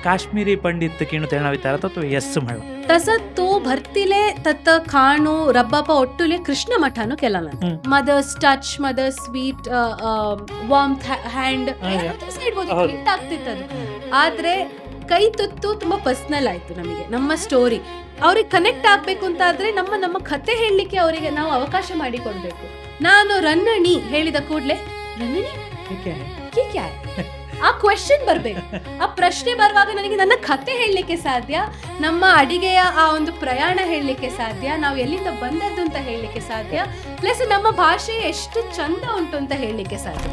काश्मीरी पंडित किणु तेणा विचार तो यस म्हणला. तसं तो भरतीले तत खाणू रब्बाप ಒಟ್ಟುಲೆ ಕೃಷ್ಣ ಮಠನು ಕೆಲಲ್ಲ mother's touch mother's sweet warmth hand hit ಆಗ್ತಿತ್ತದು. ಆದ್ರೆ ಕೈ ತುತ್ತು ತುಂಬಾ ಪರ್ಸನಲ್ ಆಯ್ತು ನಮಗೆ, ನಮ್ಮ ಸ್ಟೋರಿ ಅವ್ರಿಗೆ ಕನೆಕ್ಟ್ ಆಗ್ಬೇಕು ಅಂತ ಆದ್ರೆ ನಮ್ಮ ಕತೆ ಹೇಳಲಿಕ್ಕೆ ಅವರಿಗೆ ನಾವು ಅವಕಾಶ ಮಾಡಿ ಕೊಡ್ಬೇಕು. ನಾನು ರನ್ನಣಿ ಹೇಳಿದ ಕೂಡ್ಲೆ ರನ್ನಣಿ ಆ ಕ್ವೆಶ್ಚನ್ ಬರ್ಬೇಕು, ಆ ಪ್ರಶ್ನೆ ಬರುವಾಗ ನನಗೆ ನನ್ನ ಕತೆ ಹೇಳಲಿಕ್ಕೆ ಸಾಧ್ಯ, ನಮ್ಮ ಅಡಿಗೆಯ ಆ ಒಂದು ಪ್ರಯಾಣ ಹೇಳಲಿಕ್ಕೆ ಸಾಧ್ಯ, ನಾವು ಎಲ್ಲಿಂದ ಬಂದದ್ದು ಅಂತ ಹೇಳಲಿಕ್ಕೆ ಸಾಧ್ಯ, ಪ್ಲಸ್ ನಮ್ಮ ಭಾಷೆ ಎಷ್ಟು ಚಂದ ಉಂಟು ಅಂತ ಹೇಳಲಿಕ್ಕೆ ಸಾಧ್ಯ.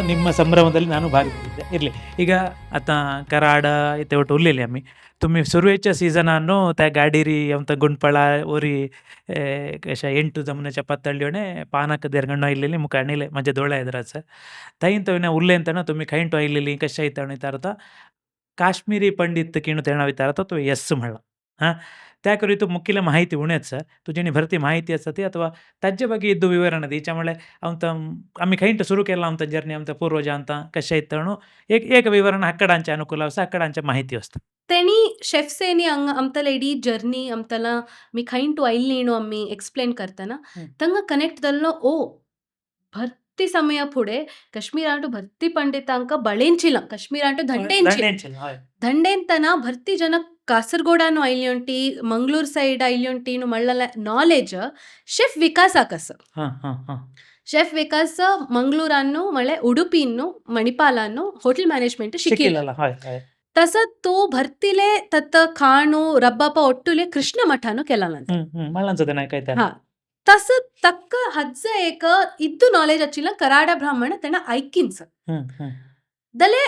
ನಿಮ್ಮ संभ्रमದಲ್ಲಿ ನಾನು ಭಾಗಿಯಾಗಿದ್ದೆ. इरली ಈಗ आता कराड इथे वट उरलेली आम्ही. तुम्ही सुरवेच्या सीझनानो त्या गाडीरी आमचा गुंडपळा ओरी कशा 8 जमण्याच्या पातळीने पानाक देरगण्ण इल्लेली मुका आणले म्हणजे डोळ्या इद्राचं ताईन तो ना उरले ಅಂತ तुम्ही खैंटो इल्लेली कशा इतावणी तारता काश्मीरी पंडित किणु तेणा विचारता तो यस म्हणला. हां त्या कुरिತು ಮುಖ್ಯಲ ಮಾಹಿತಿ ಉಣೆತ್ ಸರ್ तुझी भरती माहिती असते ಅಥವಾ ताजे ಬಗ್ಗೆ ಇದ್ದು ವಿವರಣೆ त्याच्यामुळे आमचा आम्ही खैंट सुरू केला आमचा जर्नी आमचा पूर्वज ಅಂತ कशा इतावणू एक विवरण हक्कडांच्या अनुकूल असं हक्कडांच्या माहिती असतं. तेणी शेफ्सेनी आमतला इडी जर्नी आमतला मी खैन टू आईल नीणू आम्ही एक्सप्लेन करताना तंग कनेक्ट दल्लो ओ भरती ಸಮಯ पुढे काश्मीर अंटू भरती पंडितांक बळेंचिल काश्मीर अंटू ದಂಡೆಂತನ ಭರ್ತಿ ಜನ ಕಾಸರಗೋಡನು ಐಲಿಯೊಂಟಿ ಮಂಗಳೂರು ಸೈಡ್ ಐಲಿಯೊಂಟಿನು ಮಳ್ಳಲ ನಾಲೆಜ್ ಶೆಫ್ ವಿಕಾಸ್ ಆಕಸ್ ಶೆಫ್ ವಿಕಾಸ್ ಮಂಗಳೂರನ್ನು ಮಳೆ ಉಡುಪಿಯನ್ನು ಮಣಿಪಾಲನ್ನು ಹೋಟೆಲ್ ಮ್ಯಾನೇಜ್ಮೆಂಟ್ ಶಿಕಿಲ್ಲ. तसं तो भरतीले तत खाणू रब्बाप ಒಟ್ಟುಲೆ ಕೃಷ್ಣ ಮಠನು ಕೆಲಲ್ಲ. हा तसं तक्क हज्ज एक इद्दू नॉलेज अच्छिला कराड ब्राह्मण त्यांना ऐकिन्स दले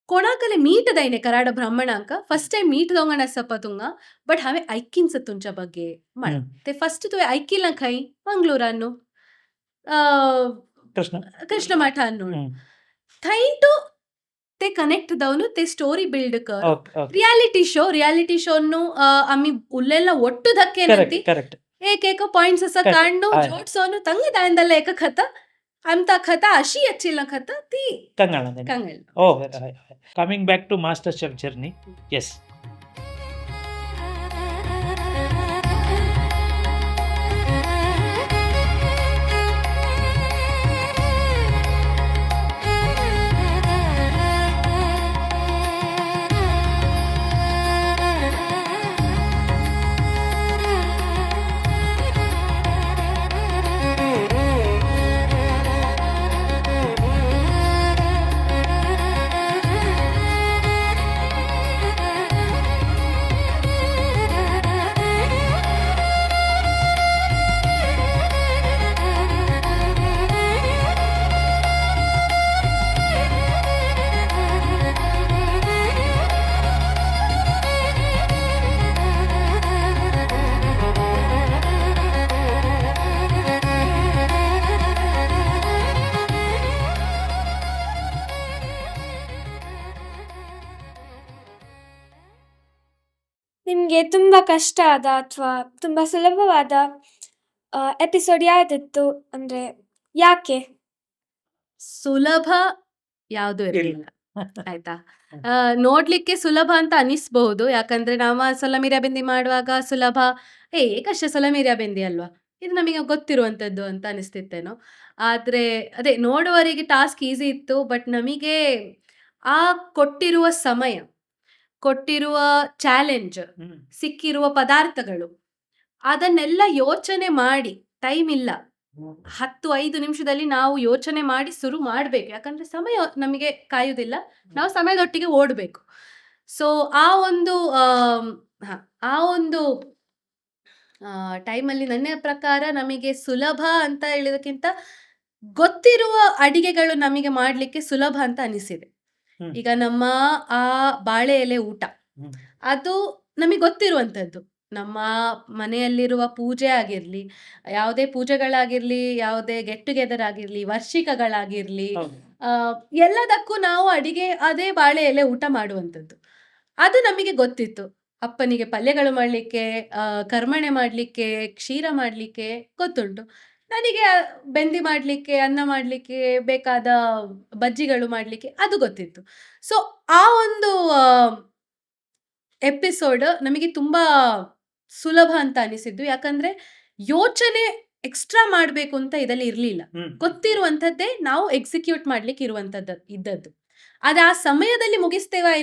कोणाकले मीट दयने कराड ब्राह्मणांक फर्स्ट टाइम मीट दोंगण असप तुंगा बट हांवें ऐकिन्स तुमच्या ಬಗ್ಗೆ म्हण ते फर्स्ट तुवें ऐकिला खंय मंगळूरानु कृष्ण मठानु थंय तू ते कनेक्ट जाऊन ते स्टोरी बिल्ड कर. रियालिटी शो नु आम्ही उरलेला ಒಟ್ಟು धक्के नंती एक पॉइंट्स असं काढणं जोडसोन तंग दांदला एक खता आमता खता अशी अच्छी खता ती कंगळ. Coming back to master chef journey yes ನಿಮಗೆ ತುಂಬ ಕಷ್ಟ ಆದ ಅಥವಾ ತುಂಬ ಸುಲಭವಾದ ಎಪಿಸೋಡ್ ಯಾವುದಿತ್ತು? ಅಂದರೆ ಯಾಕೆ? ಸುಲಭ ಯಾವುದೂ ಇರಲಿಲ್ಲ ಆಯ್ತಾ. ನೋಡ್ಲಿಕ್ಕೆ ಸುಲಭ ಅಂತ ಅನಿಸ್ಬಹುದು, ಯಾಕಂದ್ರೆ ನಾವು ಸೊಲಮಿರಿಯ ಬೆಂದಿ ಮಾಡುವಾಗ ಸುಲಭ ಕಷ್ಟ ಸೊಲಮಿರಿಯ ಬೆಂದಿ ಅಲ್ವಾ, ಇದು ನಮಗೆ ಗೊತ್ತಿರುವಂಥದ್ದು ಅಂತ ಅನಿಸ್ತಿತ್ತೇನೋ. ಆದ್ರೆ ಅದೇ ನೋಡುವವರಿಗೆ ಟಾಸ್ಕ್ ಈಸಿ ಇತ್ತು, ಬಟ್ ನಮಗೆ ಆ ಕೊಟ್ಟಿರುವ ಸಮಯ, ಕೊಟ್ಟಿರುವ ಚಾಲೆಂಜ್, ಹ್ಮ್. ಸಿಕ್ಕಿರುವ ಪದಾರ್ಥಗಳು ಅದನ್ನೆಲ್ಲ ಯೋಚನೆ ಮಾಡಿ, ಟೈಮ್ ಇಲ್ಲ, 10-5 ನಿಮಿಷದಲ್ಲಿ ನಾವು ಯೋಚನೆ ಮಾಡಿ ಶುರು ಮಾಡ್ಬೇಕು. ಯಾಕಂದ್ರೆ ಸಮಯ ನಮಗೆ ಕಾಯುವುದಿಲ್ಲ, ನಾವು ಸಮಯದೊಟ್ಟಿಗೆ ಓಡಬೇಕು. ಸೊ ಆ ಒಂದು ಆ ಒಂದು ಟೈಮಲ್ಲಿ ನನ್ನ ಪ್ರಕಾರ ನಮಗೆ ಸುಲಭ ಅಂತ ಹೇಳೋದಕ್ಕಿಂತ ಗೊತ್ತಿರುವ ಅಡಿಗೆಗಳು ನಮಗೆ ಮಾಡ್ಲಿಕ್ಕೆ ಸುಲಭ ಅಂತ ಅನಿಸಿದೆ. ಹ್ಮ್. ಈಗ ನಮ್ಮ ಆ ಬಾಳೆ ಎಲೆ ಊಟ, ಹ್ಮ್. ಅದು ನಮಗೆ ಗೊತ್ತಿರುವಂಥದ್ದು. ನಮ್ಮ ಮನೆಯಲ್ಲಿರುವ ಪೂಜೆ ಆಗಿರ್ಲಿ, ಯಾವುದೇ ಪೂಜೆಗಳಾಗಿರ್ಲಿ, ಯಾವುದೇ ಗೆಟ್ ಟುಗೆದರ್ ಆಗಿರ್ಲಿ, ವಾರ್ಷಿಕಗಳಾಗಿರ್ಲಿ, ಹೌದು. ಎಲ್ಲದಕ್ಕೂ ನಾವು ಅಡಿಗೆ ಅದೇ ಬಾಳೆ ಎಲೆ ಊಟ ಮಾಡುವಂಥದ್ದು. ಅದು ನಮಗೆ ಗೊತ್ತಿತ್ತು. ಅಪ್ಪನಿಗೆ ಪಲ್ಯಗಳು ಮಾಡ್ಲಿಕ್ಕೆ, ಕರ್ಮಣೆ ಮಾಡ್ಲಿಕ್ಕೆ, ಕ್ಷೀರ ಮಾಡ್ಲಿಕ್ಕೆ ಗೊತ್ತುಂಟು. ನನಗೆ ಬೆಂದಿ ಮಾಡ್ಲಿಕ್ಕೆ, ಅನ್ನ ಮಾಡ್ಲಿಕ್ಕೆ, ಬೇಕಾದ ಬಜ್ಜಿಗಳು ಮಾಡ್ಲಿಕ್ಕೆ ಅದು ಗೊತ್ತಿತ್ತು. ಸೊ ಆ ಒಂದು ಎಪಿಸೋಡ್ ನಮಗೆ ತುಂಬಾ ಸುಲಭ ಅಂತ ಅನಿಸಿದ್ದು. ಯಾಕಂದ್ರೆ ಯೋಚನೆ ಎಕ್ಸ್ಟ್ರಾ ಮಾಡ್ಬೇಕು ಅಂತ ಇದರಲ್ಲಿ ಇರ್ಲಿಲ್ಲ. ಹ್ಮ್. ಗೊತ್ತಿರುವಂಥದ್ದೇ ನಾವು ಎಕ್ಸಿಕ್ಯೂಟ್ ಮಾಡ್ಲಿಕ್ಕೆ ಇದ್ದದ್ದು. ಅದು ಆ ಸಮಯದಲ್ಲಿ ಮುಗಿಸ್ತೇವಾ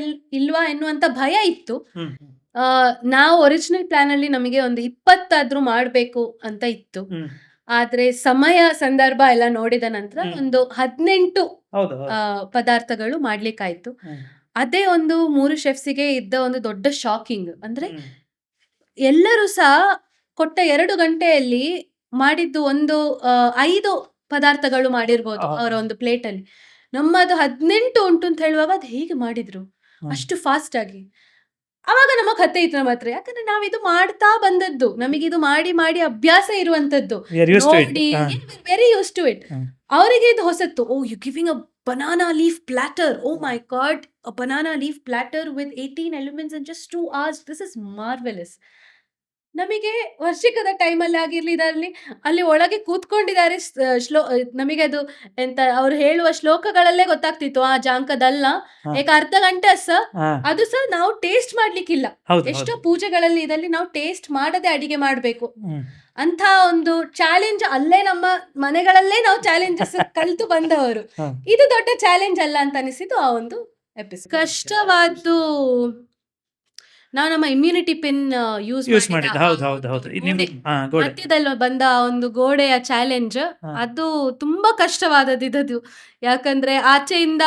ಇಲ್ವಾ ಎನ್ನುವಂತ ಭಯ ಇತ್ತು. ಹ್ಮ್. ನಾವು ಒರಿಜಿನಲ್ ಪ್ಲಾನ್ ಅಲ್ಲಿ ನಮಗೆ ಒಂದು 20 ಆದ್ರೂ ಮಾಡ್ಬೇಕು ಅಂತ ಇತ್ತು. ಹ್ಮ್. ಆದ್ರೆ ಸಮಯ ಸಂದರ್ಭ ಎಲ್ಲ ನೋಡಿದ ನಂತರ ಹ್ಮ್. ಒಂದು 18 ಹೌದು ಹೌದು. ಪದಾರ್ಥಗಳು ಮಾಡ್ಲಿಕ್ಕಾಯ್ತು. ಹ್ಮ್. ಅದೇ ಒಂದು 3 ಶೆಫ್ಸಿಗೆ ಇದ್ದ ಒಂದು ದೊಡ್ಡ ಶಾಕಿಂಗ್. ಅಂದ್ರೆ ಹ್ಮ್. ಎಲ್ಲರೂ ಸಹ ಕೊಟ್ಟ 2 ಗಂಟೆಯಲ್ಲಿ ಮಾಡಿದ್ದು ಒಂದು 5 ಪದಾರ್ಥಗಳು ಮಾಡಿರ್ಬೋದು ಹೌದು. ಅವರ ಒಂದು ಪ್ಲೇಟ್ ಅಲ್ಲಿ. ನಮ್ಮದು 18 ಉಂಟು ಅಂತ ಹೇಳುವಾಗ ಅದು ಹೇಗೆ ಮಾಡಿದ್ರು ಹ್ಮ್. ಅಷ್ಟು ಫಾಸ್ಟ್ ಆಗಿ? ಅವಾಗ ನಮ್ಮ ಕತೆ ಇತ್ತು ನಮ್ಮ ಹತ್ರ. ಯಾಕಂದ್ರೆ ನಾವಿದು ಮಾಡ್ತಾ ಬಂದದ್ದು, ನಮಗಿದು ಮಾಡಿ ಮಾಡಿ ಅಭ್ಯಾಸ ಇರುವಂತದ್ದು. We are used to it. ನೋಡಿ ಹಾ. Very use to it. Hmm. ಅವರಿಗೆ ಇದು ಹೊಸತ್ತು. Oh, you giving a banana leaf platter. Oh my god, a banana leaf platter with 18 elements in just 2 hours. This is marvelous. ನಮಗೆ ವರ್ಷಿಕದ ಟೈಮಲ್ಲಿ ಆಗಿರ್ಲಿ, ಇದರಲ್ಲಿ ಅಲ್ಲಿ ಒಳಗೆ ಕೂತ್ಕೊಂಡಿದ್ದಾರೆ. ನಮಗೆ ಅದು ಎಂತ ಅವ್ರು ಹೇಳುವ ಶ್ಲೋಕಗಳಲ್ಲೇ ಗೊತ್ತಾಗ್ತಿತ್ತು, ಆ ಜಾಂಕದಲ್ಲ ಹಾ. ಏಕ ಅರ್ಧ ಗಂಟೆ ಸಹ ಹಾ. ಅದು ಸಹ ನಾವು ಟೇಸ್ಟ್ ಮಾಡ್ಲಿಕ್ಕಿಲ್ಲ. ಹೌದು ಎಷ್ಟೋ ಹೌದು. ಪೂಜೆಗಳಲ್ಲಿ ಇದರಲ್ಲಿ ನಾವು ಟೇಸ್ಟ್ ಮಾಡದೆ ಅಡಿಗೆ ಮಾಡ್ಬೇಕು ಹ್ಮ್. ಅಂತ ಒಂದು ಚಾಲೆಂಜ್ ಅಲ್ಲೇ ನಮ್ಮ ಮನೆಗಳಲ್ಲೇ ನಾವು ಚಾಲೆಂಜಸ್ ಕಲಿತು ಬಂದವರು. ಹಾ. ಇದು ದೊಡ್ಡ ಚಾಲೆಂಜ್ ಅಲ್ಲ ಅಂತ ಅನಿಸಿದ್ದು ಆ ಒಂದು ಎಪಿಸೋಡ್. ಕಷ್ಟವಾದ್ದು ನಾವು ನಮ್ಮ ಇಮ್ಯುನಿಟಿ ಪಿನ್ ಯೂಸ್ ಯೂಸ್ ಮಾಡಿದ್ದು. ಹೌದು ಹೌದು ಹೌದು. ನಿಮ್ಗೆ ಗೋಡೆ. ಮಧ್ಯದಲ್ಲಿ ಬಂದ ಆ ಒಂದು ಗೋಡೆಯ ಚಾಲೆಂಜ್, ಹಾ. ಅದು ತುಂಬಾ ಕಷ್ಟವಾದದ್ದು ಇದದು. ಯಾಕಂದ್ರೆ ಆಚೆಯಿಂದ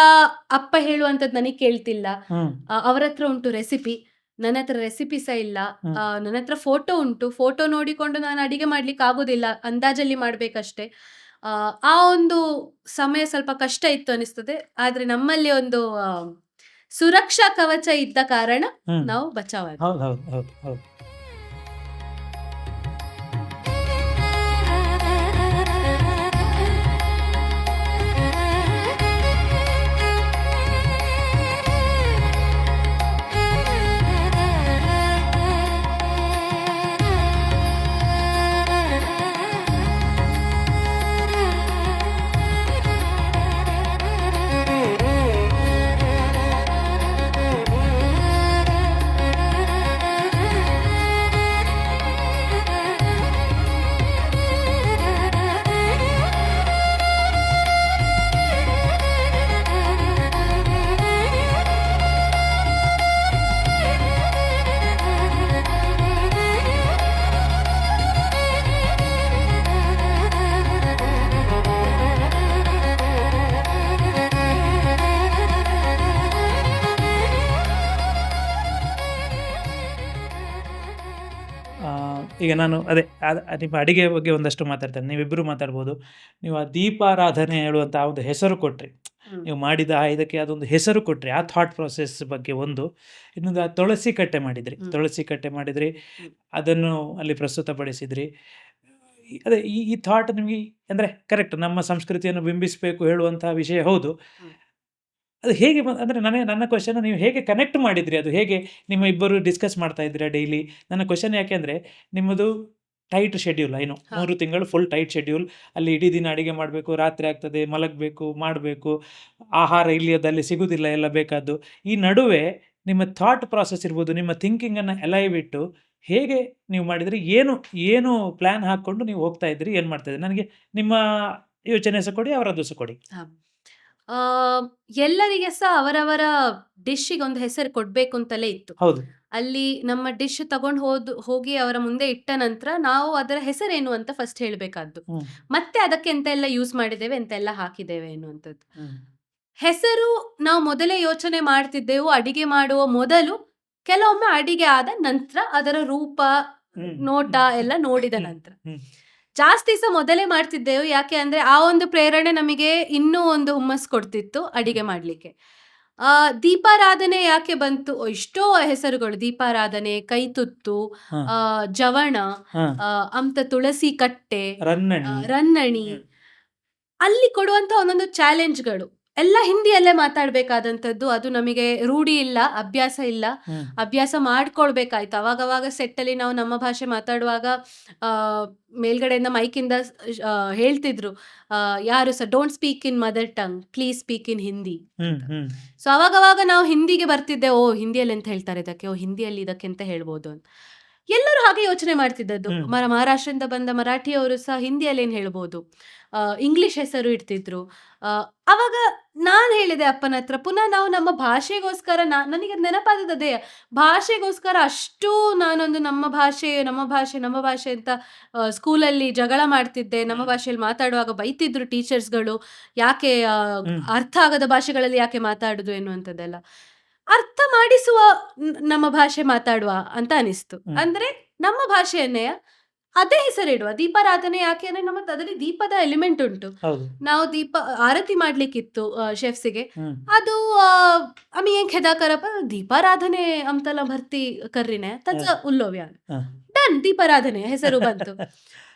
ಅಪ್ಪ ಹೇಳುವಂತದ್ದು ನನಗೆ ಕೇಳ್ತಿಲ್ಲ. ಹ್ಮ್. ಅವರ ಹತ್ರ ಉಂಟು ರೆಸಿಪಿ, ನನ್ನ ಹತ್ರ ರೆಸಿಪಿ ಸಹ ಇಲ್ಲ. ಹ್ಮ್. ನನ್ನ ಹತ್ರ ಫೋಟೋ ಉಂಟು, ಫೋಟೋ ನೋಡಿಕೊಂಡು ನಾನು ಅಡಿಗೆ ಮಾಡ್ಲಿಕ್ಕೆ ಆಗೋದಿಲ್ಲ, ಅಂದಾಜಲ್ಲಿ ಮಾಡ್ಬೇಕಷ್ಟೇ. ಆ ಒಂದು ಸಮಯ ಸ್ವಲ್ಪ ಕಷ್ಟ ಇತ್ತು ಅನಿಸ್ತದೆ. ಆದ್ರೆ ನಮ್ಮಲ್ಲಿ ಒಂದು ಸುರಕ್ಷಾ ಕವಚ ಇದ್ದ ಕಾರಣ ಹ್ಮ್. ನಾವು ಬಚಾವಾದ್ವಿ. ಹೌದು ಹೌದು ಹೌದು ಹೌದು. ಈಗ ನಾನು ಅದೇ ನಿಮ್ಮ ಅಡಿಗೆ ಬಗ್ಗೆ ಒಂದಷ್ಟು ಮಾತಾಡ್ತೇನೆ, ನೀವಿಬ್ಬರು ಮಾತಾಡ್ಬೋದು. ನೀವು ಆ ದೀಪಾರಾಧನೆ ಹೇಳುವಂಥ ಆ ಒಂದು ಹೆಸರು ಕೊಟ್ರಿ, ನೀವು ಮಾಡಿದ ಇದಕ್ಕೆ ಅದೊಂದು ಹೆಸರು ಕೊಟ್ರಿ, ಆ ಥಾಟ್ ಪ್ರೊಸೆಸ್ ಬಗ್ಗೆ ಒಂದು. ಇನ್ನೊಂದು ಆ ತುಳಸಿ ಕಟ್ಟೆ ಮಾಡಿದ್ರಿ, ತುಳಸಿ ಕಟ್ಟೆ ಮಾಡಿದ್ರಿ, ಅದನ್ನು ಅಲ್ಲಿ ಪ್ರಸ್ತುತಪಡಿಸಿದ್ರಿ. ಅದೇ ಈ ಥಾಟ್ ನಿಮಗೆ ಅಂದರೆ ಕರೆಕ್ಟ್ ನಮ್ಮ ಸಂಸ್ಕೃತಿಯನ್ನು ಬಿಂಬಿಸಬೇಕು ಹೇಳುವಂಥ ವಿಷಯ ಹೌದು. ಅದು ಹೇಗೆ ಅಂದರೆ ನನ್ನ ಕ್ವಶನ್, ನೀವು ಹೇಗೆ ಕನೆಕ್ಟ್ ಮಾಡಿದ್ರಿ? ಅದು ಹೇಗೆ ನಿಮ್ಮ ಇಬ್ಬರು ಡಿಸ್ಕಸ್ ಮಾಡ್ತಾ ಇದ್ದೀರಾ ಡೈಲಿ? ನನ್ನ ಕ್ವಶನ್ ಯಾಕೆಂದರೆ, ನಿಮ್ಮದು ಟೈಟ್ ಶೆಡ್ಯೂಲ್, 3 ತಿಂಗಳು ಫುಲ್ ಟೈಟ್ ಶೆಡ್ಯೂಲ್. ಅಲ್ಲಿ ಇಡೀ ದಿನ ಅಡಿಗೆ ಮಾಡಬೇಕು, ರಾತ್ರಿ ಆಗ್ತದೆ, ಮಲಗಬೇಕು, ಮಾಡಬೇಕು, ಆಹಾರ ಇಲ್ಲಿ ಸಿಗೋದಿಲ್ಲ ಎಲ್ಲ ಬೇಕಾದ್ದು. ಈ ನಡುವೆ ನಿಮ್ಮ ಥಾಟ್ ಪ್ರಾಸೆಸ್ ಇರ್ಬೋದು, ನಿಮ್ಮ ಥಿಂಕಿಂಗನ್ನು ಅಲೈವ್ ಇಟ್ಟು ಹೇಗೆ ನೀವು ಮಾಡಿದ್ರಿ? ಏನು ಪ್ಲ್ಯಾನ್ ಹಾಕ್ಕೊಂಡು ನೀವು ಹೋಗ್ತಾ ಇದ್ರಿ, ಏನು ಮಾಡ್ತಾ ಇದ್ರಿ? ನನಗೆ ನಿಮ್ಮ ಯೋಚನೆ ಸಹ ಕೊಡಿ, ಅವರದ್ದು ಸಹ ಕೊಡಿ. ಆ, ಎಲ್ಲರಿಗೆ ಸಹ ಅವರವರ ಡಿಶ್‌ಗೆ ಒಂದು ಹೆಸರು ಕೊಡ್ಬೇಕು ಅಂತಲೇ ಇತ್ತು. ಹೌದು. ಅಲ್ಲಿ ನಮ್ಮ ಡಿಶ್ ತಗೊಂಡು ಹೋಗಿ ಅವರ ಮುಂದೆ ಇಟ್ಟ ನಂತರ ನಾವು ಅದರ ಹೆಸರೇನು ಅಂತ ಫಸ್ಟ್ ಹೇಳಬೇಕಾದ್ದು. ಹ್ಮ್. ಮತ್ತೆ ಅದಕ್ಕೆ ಎಂತೆಲ್ಲ ಯೂಸ್ ಮಾಡಿದ್ದೇವೆ, ಎಂತೆಲ್ಲ ಹಾಕಿದ್ದೇವೆ ಎನ್ನುವಂಥದ್ದು. ಹ್ಮ್. ಹೆಸರು ನಾವು ಮೊದಲೇ ಯೋಚನೆ ಮಾಡ್ತಿದ್ದೆವು ಅಡಿಗೆ ಮಾಡುವ ಮೊದಲು, ಕೆಲವೊಮ್ಮೆ ಅಡಿಗೆ ಆದ ನಂತರ ಅದರ ರೂಪ, ಹ್ಮ್. ನೋಟ ಎಲ್ಲ ನೋಡಿದ ಹ್ಮ್. ನಂತರ. ಹ್ಮ್. ಜಾಸ್ತಿ ಸಹ ಮೊದಲೇ ಮಾಡ್ತಿದ್ದೆವು. ಯಾಕೆ ಅಂದ್ರೆ ಆ ಒಂದು ಪ್ರೇರಣೆ ನಮಗೆ ಇನ್ನೂ ಒಂದು ಹುಮ್ಮಸ್ ಕೊಡ್ತಿತ್ತು ಅಡಿಗೆ ಮಾಡ್ಲಿಕ್ಕೆ. ದೀಪಾರಾಧನೆ ಯಾಕೆ ಬಂತು? ಎಷ್ಟೋ ಹೆಸರುಗಳು, ದೀಪಾರಾಧನೆ, ಕೈತುತ್ತು, ಹ. ಜವಣ, ಹ. ಅಮ್ತ ತುಳಸಿ ಕಟ್ಟೆ, ರನ್ನಣಿ. ರನ್ನಣಿ, ಹ್ಮ್. ಅಲ್ಲಿ ಕೊಡುವಂತ ಒಂದೊಂದು ಚಾಲೆಂಜ್‌ಗಳು ಎಲ್ಲ ಹಿಂದಿಯಲ್ಲೇ ಮಾತಾಡ್ಬೇಕಾದಂಥದ್ದು. ಅದು ನಮಗೆ ರೂಢಿ ಇಲ್ಲ, ಅಭ್ಯಾಸ ಇಲ್ಲ. ಹ್ಮ್. ಅಭ್ಯಾಸ ಮಾಡ್ಕೊಳ್ಬೇಕಾಯ್ತು. ಅವಾಗವಾಗ ಸೆಟ್ಟಲ್ಲಿ ನಾವು ನಮ್ಮ ಭಾಷೆ ಮಾತಾಡುವಾಗ ಮೇಲ್ಗಡೆಯಿಂದ ಮೈಕಿಂದ ಹೇಳ್ತಿದ್ರು, ಯಾರು ಸಹ don't speak in mother tongue, please speak in Hindi hmm. ಅಂತ. ಹ್ಮ್. ಸೊ ಅವಾಗವಾಗ ನಾವು ಹಿಂದಿಗೆ ಬರ್ತಿದ್ದೆ, ಓ ಹಿಂದಿಯಲ್ಲಿ ಎಂತ ಹೇಳ್ತಾರೆ ಇದಕ್ಕೆ, ಓ ಹಿಂದಿಯಲ್ಲಿ ಇದಕ್ಕೆ ಎಂತ ಹೇಳ್ಬೋದು ಅಂತ. ಎಲ್ಲರೂ ಹಾಗೆ ಯೋಚನೆ ಮಾಡ್ತಿದ್ದದ್ದು. ಹ್ಮ್. ಮಹಾರಾಷ್ಟ್ರದಿಂದ ಬಂದ ಮರಾಠಿಯವರು ಸಹ ಹಿಂದಿಯಲ್ಲಿ ಏನು ಹೇಳ್ಬೋದು, ಇಂಗ್ಲಿಷ್ ಹೆಸರು ಇಡ್ತಿದ್ರು. ಅವಾಗ ನಾನು ಹೇಳಿದೆ ಅಪ್ಪನ ಹತ್ರ, ಪುನಃ ನಾವು ನಮ್ಮ ಭಾಷೆಗೋಸ್ಕರ, ನನಗೆ ನೆನಪಾದದ್ದೇ, ಭಾಷೆಗೋಸ್ಕರ ಅಷ್ಟು ನಾನೊಂದು ನಮ್ಮ ಭಾಷೆ ಅಂತ ಸ್ಕೂಲಲ್ಲಿ ಜಗಳ ಮಾಡ್ತಿದ್ದೆ. ನಮ್ಮ ಭಾಷೆಯಲ್ಲಿ ಮಾತಾಡುವಾಗ ಬೈತಿದ್ರು ಟೀಚರ್ಸ್ಗಳು, ಯಾಕೆ ಹ್ಮ್. ಅರ್ಥ ಆಗದ ಭಾಷೆಗಳಲ್ಲಿ ಯಾಕೆ ಮಾತಾಡುದು ಎನ್ನುವಂಥದ್ದೆಲ್ಲ. ಅರ್ಥ ಮಾಡಿಸುವ ನಮ್ಮ ಭಾಷೆ ಮಾತಾಡುವ ಅಂತ ಅನಿಸ್ತು. ಹ್ಮ್. ಅಂದ್ರೆ ನಮ್ಮ ಭಾಷೆಯನ್ನೇ ಅದೇ ಹೆಸರಿಡುವ. ದೀಪಾರಾಧನೆ ಯಾಕೆ ಅಂದ್ರೆ ನಮ್ಮ ಅದರಲ್ಲಿ ದೀಪದ ಎಲಿಮೆಂಟ್ ಉಂಟು. ಹೌದು. ನಾವು ದೀಪ ಆರತಿ ಮಾಡ್ಲಿಕ್ಕಿತ್ತು ಶೆಫ್ಸಿಗೆ. ಹ್ಮ್. ಅದು आम्ही एक खेदा करप ದೀಪಾರಾಧನೆ ಅಂತೆಲ್ಲ ಭರ್ತಿ ಕರ್ರಿನೆ ತಚ್ಚ ಉಲ್ಲೋವ್ಯ ಹ. ಡನ್, ದೀಪಾರಾಧನೆ ಹೆಸರು ಬಂತು.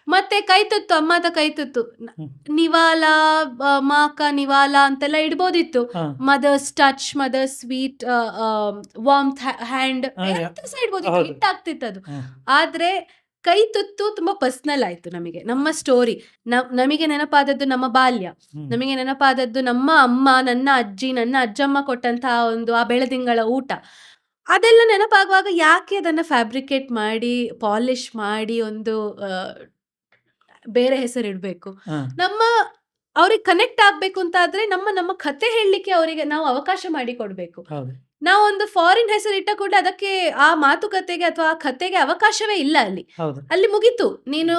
ಮತ್ತೆ ಕೈತುತ್ತು, ಅಮ್ಮದ ಕೈತುತ್ತು, ಹ್ಮ್. ನಿವಾಲ, ಮಾಕ ನಿವಾಲ ಅಂತೆಲ್ಲ ಇಡ್ಬೋದಿತ್ತು. ಹ. Mother's touch, mother's sweet, warmth hand ಹ, ಎಂತ ಸಹ ಇಡ್ಬೋದಿತ್ತು, ಹೌದು. ಹಿಟ್ ಆಗ್ತಿತ್ತು ಅದು. ಹ. ಆದ್ರೆ ಕೈತುತ್ತು ತುಂಬಾ ಪರ್ಸನಲ್ ಆಯ್ತು ನಮಗೆ, ನಮ್ಮ ಸ್ಟೋರಿ. ನಮಗೆ ನೆನಪಾದದ್ದು ನಮ್ಮ ಬಾಲ್ಯ, ಹ್ಮ್. ನಮಗೆ ನೆನಪಾದದ್ದು ನಮ್ಮ ಅಮ್ಮ, ನನ್ನ ಅಜ್ಜಿ, ನನ್ನ ಅಜ್ಜಮ್ಮ ಕೊಟ್ಟಂತಹ ಒಂದು ಆ ಬೆಳದಿಂಗಳ ಊಟ. ಅದೆಲ್ಲ ನೆನಪಾಗುವಾಗ ಯಾಕೆ ಅದನ್ನ ಫ್ಯಾಬ್ರಿಕೇಟ್ ಮಾಡಿ, ಪಾಲಿಶ್ ಮಾಡಿ ಒಂದು ಬೇರೆ ಹೆಸರಿಡ್ಬೇಕು? ಹ. ನಮ್ಮ ಅವ್ರಿಗೆ ಕನೆಕ್ಟ್ ಆಗ್ಬೇಕು ಅಂತ ಆದ್ರೆ ನಮ್ಮ ಕಥೆ ಹೇಳಲಿಕ್ಕೆ ಅವರಿಗೆ ನಾವು ಅವಕಾಶ ಮಾಡಿ ಕೊಡ್ಬೇಕು. ಹೌದು. ನಾವೊಂದು ಫಾರಿನ್ ಹೆಸರಿಟ್ಟ ಕೂಡಲೇ ಅದಕ್ಕೆ ಆ ಮಾತುಕತೆಗೆ ಅಥವಾ ಆ ಕಥೆಗೆ ಅವಕಾಶವೇ ಇಲ್ಲ ಅಲ್ಲಿ. ಹೌದು. ಅಲ್ಲಿ ಮುಗೀತು. ನೀನು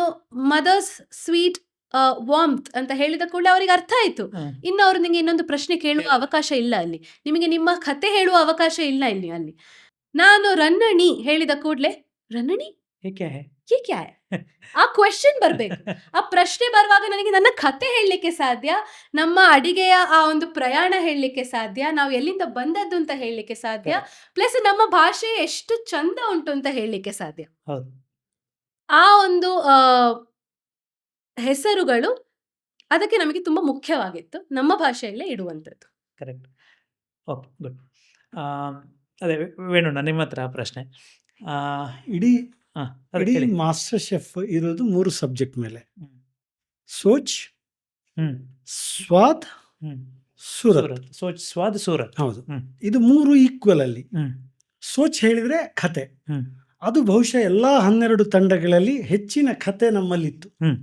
ಮದರ್ಸ್ ಸ್ವೀಟ್ ವಾರ್ಮ್ತ್ ಅಂತ ಹೇಳಿದ ಕೂಡಲೇ ಅವರಿಗೆ ಅರ್ಥ ಆಯ್ತು. ಹ. ಇನ್ನು ಅವ್ರು ನಿಂಗೆ ಇನ್ನೊಂದು ಪ್ರಶ್ನೆ ಕೇಳುವ ಅವಕಾಶ ಇಲ್ಲ ಅಲ್ಲಿ. ನಿಮಗೆ ನಿಮ್ಮ ಕಥೆ ಹೇಳುವ ಅವಕಾಶ ಇಲ್ಲ ಇಲ್ಲಿ ಅಲ್ಲಿ. ನಾನು ರನ್ನಣಿ ಹೇಳಿದ ಕೂಡಲೇ, ರನ್ನಣಿ ಏಕೆ? ये क्या है? ಆ ಕ್ವೆಶ್ಚನ್ ಬರ್ಬೇಕು. ಆ ಪ್ರಶ್ನೆ ಬರುವಾಗ ನನಗೆ ನನ್ನ ಕಥೆ ಹೇಳಲಿಕ್ಕೆ ಸಾಧ್ಯ, ನಮ್ಮ ಅಡಿಗೆಯ ಆ ಒಂದು ಪ್ರಯಾಣ ಹೇಳಲಿಕ್ಕೆ ಸಾಧ್ಯ, ನಾವು ಎಲ್ಲಿಂದ ಬಂದದ್ದು ಅಂತ ಹೇಳಲಿಕ್ಕೆ ಸಾಧ್ಯ, ಪ್ಲಸ್ ನಮ್ಮ ಭಾಷೆ ಎಷ್ಟು ಚಂದ ಉಂಟು ಅಂತ ಹೇಳಲಿಕ್ಕೆ ಸಾಧ್ಯ. ಹೌದು. ಆ ಒಂದು ಹೆಸರುಗಳು ಅದಕ್ಕೆ ನಮಗೆ ತುಂಬಾ ಮುಖ್ಯವಾಗಿತ್ತು, ನಮ್ಮ ಭಾಷೆಯಲ್ಲೇ ಇಡುವಂಥದ್ದು. ಕರೆಕ್ಟ್. Okay, good. ಅದೇ ವೇಣುಣ್ಣ, ನಿಮ್ಮ ಹತ್ರ ಪ್ರಶ್ನೆ. ಇಡೀ ಅದೇ ಇಡೀ ಹೇಳಿ. ಮಾಸ್ಟರ್ ಶೆಫ್ ಇರೋದು 3 ಸಬ್ಜೆಕ್ಟ್ ಮೇಲೆ: ಹ್ಮ್. ಸೋಚ್, ಹ್ಮ್. ಸ್ವಾದ್, ಹ್ಮ್. ಸುರತ್. ಸೂರತ್. ಸೋಚ್, ಸ್ವಾದ್, ಸೂರತ್. ಹೌದು, ಹ್ಮ್. ಇದು 3 ಈಕ್ವಲ್ ಅಲ್ಲಿ. ಹ್ಮ್. ಸೋಚ್ ಹೇಳಿದ್ರೆ ಕತೆ, ಹ್ಮ್. ಅದು ಬಹುಶಃ ಎಲ್ಲಾ 12 ತಂಡಗಳಲ್ಲಿ ಹೆಚ್ಚಿನ ಕತೆ ನಮ್ಮಲ್ಲಿತ್ತು. ಹ್ಮ್.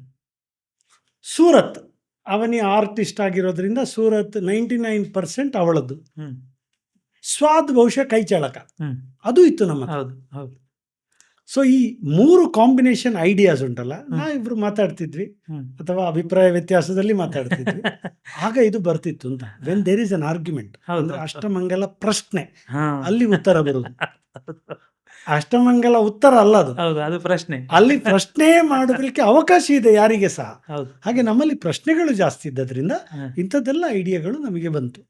ಸೂರತ್ ಅವನಿ ಆರ್ಟಿಸ್ಟ್ ಆಗಿರೋದ್ರಿಂದ ಸೂರತ್ 99% ಅವಳದ್ದು. ಹ್ಮ್. ಸ್ವಾದ್ ಬಹುಶಃ ಕೈ ಚಳಕ, ಹ್ಮ್. ಅದು ಇತ್ತು ನಮ್ಮ. ಹೌದು. ಹೌದು. ಸೊ ಈ 3 ಕಾಂಬಿನೇಷನ್ ಐಡಿಯಾಸ್ ಉಂಟಲ್ಲ, ನಾವಿಬ್ರು ಮಾತಾಡ್ತಿದ್ವಿ ಹ್ಮ್. ಅಥವಾ ಅಭಿಪ್ರಾಯ ವ್ಯತ್ಯಾಸದಲ್ಲಿ ಮಾತಾಡ್ತಿದ್ವಿ, ಆಗ ಇದು ಬರ್ತಿತ್ತು ಅಂತ. When there is an argument, ಹೌದು. ಅಂದ್ರೆ ಅಷ್ಟಮಂಗಲ ಪ್ರಶ್ನೆ, ಹಾ. ಅಲ್ಲಿ ಉತ್ತರ ಬರುವುದು. ಅಷ್ಟಮಂಗಲ ಉತ್ತರ ಅಲ್ಲ ಅದು, ಹೌದು, ಅದು ಪ್ರಶ್ನೆ. ಅಲ್ಲಿ ಪ್ರಶ್ನೆ ಮಾಡೋದಕ್ಕೆ ಅವಕಾಶ ಇದೆ ಯಾರಿಗೆ ಸಹ. ಹೌದು. ಹಾಗೆ ನಮ್ಮಲ್ಲಿ ಪ್ರಶ್ನೆಗಳು ಜಾಸ್ತಿ ಇದ್ದದ್ರಿಂದ ಹ. ಇಂಥದ್ದೆಲ್ಲ ಐಡಿಯಾಗಳು ನಮಗೆ ಬಂತು.